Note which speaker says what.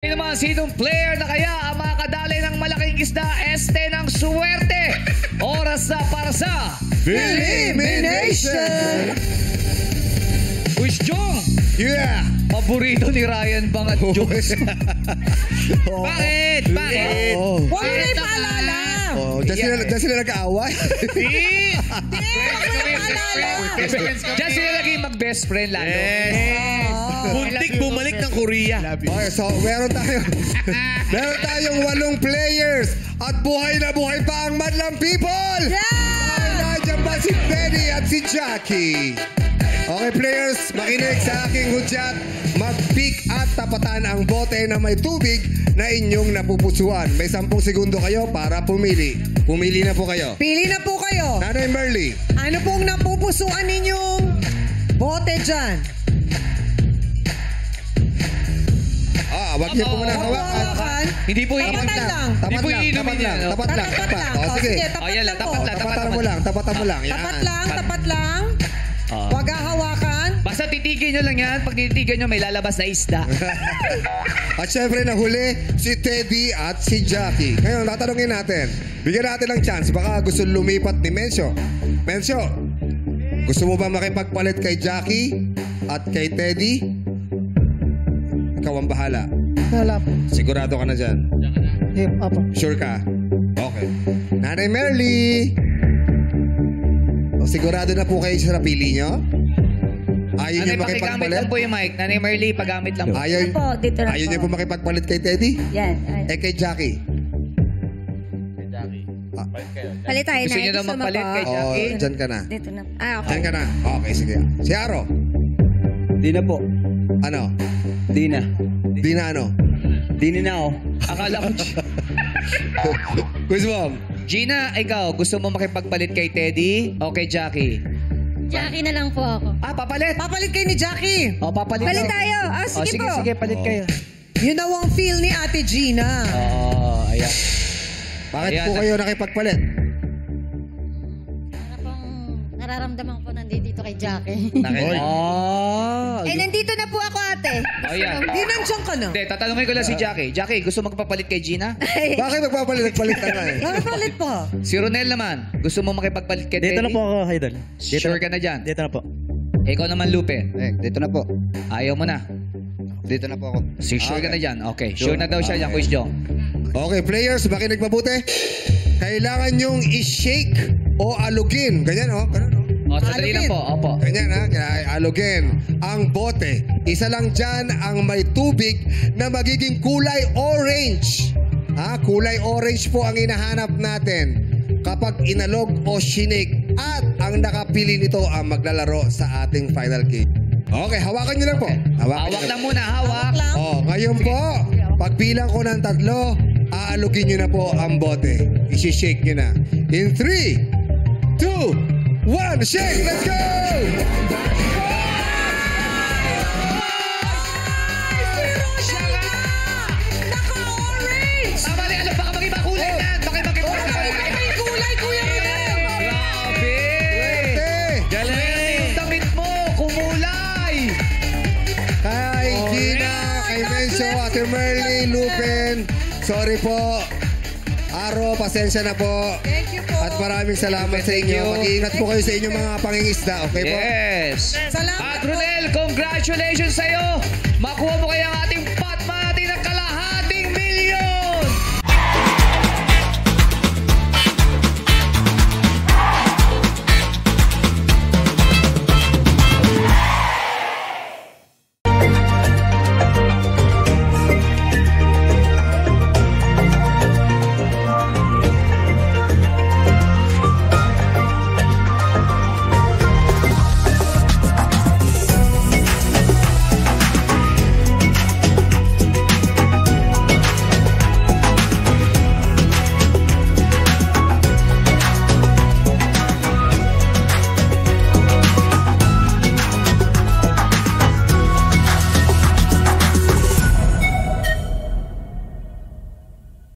Speaker 1: Sino naman, sinong player na kaya ang makakadali ng malaking isda ng suwerte? Oras na para sa
Speaker 2: Elimination!
Speaker 1: Question!
Speaker 2: Yeah!
Speaker 1: Paborito ni Ryan bang at jokes? Bakit? Bakit?
Speaker 2: Huwag mo na ipaalala! Diyan sila nag-aaway.
Speaker 1: Diyan sila lagi mag-best friend lalo.
Speaker 3: Buntik bumalik ng Korea.
Speaker 2: Okay, so meron tayong 8 players at buhay na buhay pa ang Madlang People! Dahil nandiyan ba si Benny at si Jackie? Okay, players, makinig sa aking hudyat. Mag-pick at tapatan ang bote na may tubig na inyong napupusuan. May 10 segundo kayo para pumili. Pumili na po kayo.
Speaker 4: Pili na po kayo.
Speaker 2: Nanay Merly.
Speaker 4: Ano pong napupusuan ninyong bote dyan?
Speaker 2: Wag niyo po muna hawakan.
Speaker 1: Hindi po
Speaker 4: Tapatan lang.
Speaker 1: Hindi po iinumin yan.
Speaker 2: Tapat lang. O, sige. Tapatan mo lang.
Speaker 4: Tapat lang. Huwag hawakan.
Speaker 1: Basta titigan nyo lang yan. Pag titigan nyo, may lalabas na isda.
Speaker 2: At syempre, nahuli si Teddy at si Jackie. Ngayon, tatanungin natin. Bigyan natin ng chance. Baka gusto lumipat ni Mencio. Mencio, gusto mo ba makipagpalit kay Jackie at kay Teddy? Ikaw ang bahala.
Speaker 5: Wala po.
Speaker 2: Sigurado ka na dyan?
Speaker 5: Apo.
Speaker 2: Sure ka? Okay. Nanay Merly! Sigurado na po kayo sa napili nyo? Ayaw nyo
Speaker 1: Nanay, pakigamit
Speaker 2: makipagpalit?
Speaker 1: lang po yung mic. Nanay Merly, pagamit lang po.
Speaker 2: Ayaw nyo po makipagpalit kay Teddy?
Speaker 6: Yan.
Speaker 2: Kay Jackie?
Speaker 6: Palit tayo na.
Speaker 1: Gusto nyo naman palit kay
Speaker 2: Oo,
Speaker 1: Jackie?
Speaker 2: dyan ka na.
Speaker 6: Dito na. Okay.
Speaker 2: Dyan ka na. Okay, sige. Si Aro?
Speaker 5: Di na po.
Speaker 2: Ano?
Speaker 5: Di na.
Speaker 2: Di na ano?
Speaker 5: Di na ako.
Speaker 1: Akala ko...
Speaker 2: Quiz Mom?
Speaker 1: Gina, ikaw, gusto mo makipagpalit kay Teddy o kay Jackie?
Speaker 6: Jackie na lang po ako.
Speaker 1: Papalit.
Speaker 4: Papalit kayo ni Jackie.
Speaker 1: O, papalit.
Speaker 6: Palit tayo. Sige
Speaker 1: sige,
Speaker 6: po.
Speaker 1: sige, palit kayo.
Speaker 4: Yun daw ang feel ni Ate Gina.
Speaker 1: Ayan.
Speaker 2: Bakit
Speaker 1: Ayan,
Speaker 2: po kayo nakipagpalit?
Speaker 6: Para pong nararamdaman ko nandito kay Jackie.
Speaker 4: Nandito na po ako, ate.
Speaker 1: Ayan.
Speaker 4: Di nandiyan ka na.
Speaker 1: Hindi, tatanungin ko lang si Jackie. Jackie, gusto magpapalit kay Gina?
Speaker 2: Bakit magpapalit? Nagpalit na nga eh.
Speaker 4: Nakapalit pa.
Speaker 1: Si Ronel naman, gusto mo makipagpalit kay Teddy?
Speaker 5: Dito na po ako, idol.
Speaker 1: Sure ka na dyan?
Speaker 5: Dito na po.
Speaker 1: Ikaw naman, Lupe.
Speaker 2: Dito na po.
Speaker 1: Ayaw mo na.
Speaker 2: Dito na po ako.
Speaker 1: Sure ka na dyan? Okay. Sure na daw siya dyan, Quiz Jong.
Speaker 2: Okay, players, makinig mabuti. Kailangan nyong i-shake o alugin. Ganyan, oh. Ganyan, oh.
Speaker 1: O, sandali lang po. Opo.
Speaker 2: Ganyan, ha? Kaya alugin ang bote. Isa lang dyan ang may tubig na magiging kulay orange. Kulay orange po ang hinahanap natin kapag inalog o shinik. At ang nakapili nito ang maglalaro sa ating final game. Okay, hawakan nyo lang po.
Speaker 1: Hawak lang muna, hawak.
Speaker 2: Ngayon po, pagbilang ko ng 3, aalugin nyo na po ang bote. I-shake nyo na. In 3, 2, 1, shake! Let's go!
Speaker 4: Naka-orange!
Speaker 1: Tama na, ano, baka mag-iba kulay yan. Baka mag-iba kulay.
Speaker 4: May kulay, Kuya Miguel.
Speaker 1: Grabe!
Speaker 2: Galing!
Speaker 1: Yung damit mo, kumulay!
Speaker 2: Kay Gina, kay Mencio, Ate Merly, Lupin, sorry po. Aro, pasensya na po.
Speaker 4: Thank you po.
Speaker 2: At maraming salamat sa inyo. Mag-iingat po kayo sa inyong mga pangingisda, okay po?
Speaker 1: Yes!
Speaker 4: Salamat
Speaker 1: At
Speaker 4: po.
Speaker 1: Ronel, congratulations sa'yo! Makuha mo kaya ang ating